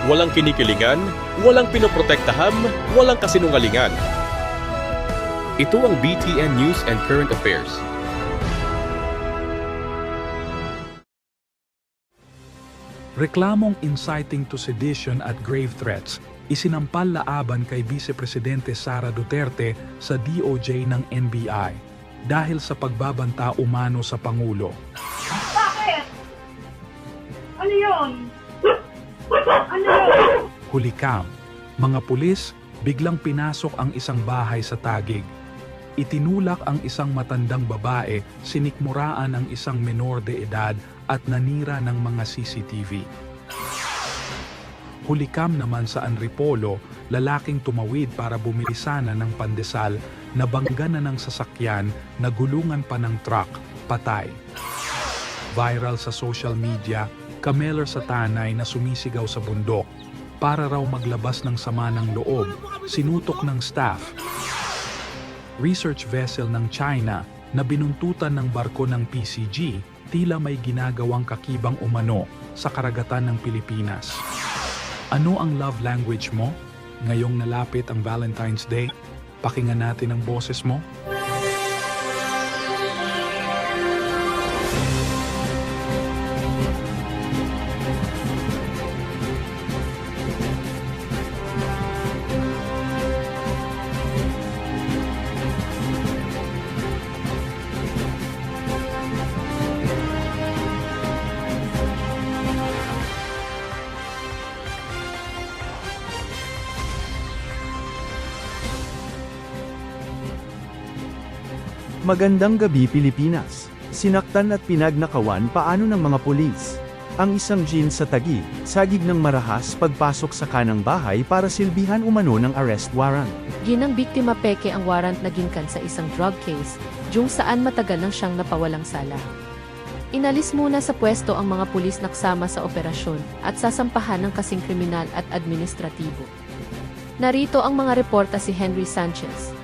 Walang kinikilingan, walang pinoprotektaham, walang kasinungalingan. Ito ang BTN News and Current Affairs. Reklamong inciting to sedition at grave threats, isinampal laaban kay Vice Presidente Sara Duterte sa DOJ ng NBI dahil sa pagbabanta umano sa Pangulo. Bakit? Ano yun? Ano yun? Hulikam, mga pulis biglang pinasok ang isang bahay sa Taguig. Itinulak ang isang matandang babae, sinikmuraan ang isang menor de edad at nanira ng mga CCTV. Hulikam naman sa Anripolo, lalaking tumawid para bumili sana ng pandesal, nabangga na ng sasakyan, nagulungan pa ng truck, patay. Viral sa social media, kameler sa tanay na sumisigaw sa bundok. Para raw maglabas ng sama ng loob, sinutok ng staff. Research vessel ng China na binuntutan ng barko ng PCG, tila may ginagawang kakibang umano sa karagatan ng Pilipinas. Ano ang love language mo? Ngayong nalapit ang Valentine's Day, pakinggan natin ang boses mo. Magandang gabi Pilipinas. Sinaktan at pinagnakawan paano ng mga pulis. Ang isang jeans sa Taguig, sagig ng marahas pagpasok sa kanang bahay para silbihan umano ng arrest warrant. Ginang biktima peke ang warrant na ginkan sa isang drug case, jung saan matagal nang siyang napawalang sala. Inalis muna sa pwesto ang mga pulis naksama sa operasyon at sasampahan ng kasing kriminal at administratibo. Narito ang mga reporta si Henry Sanchez,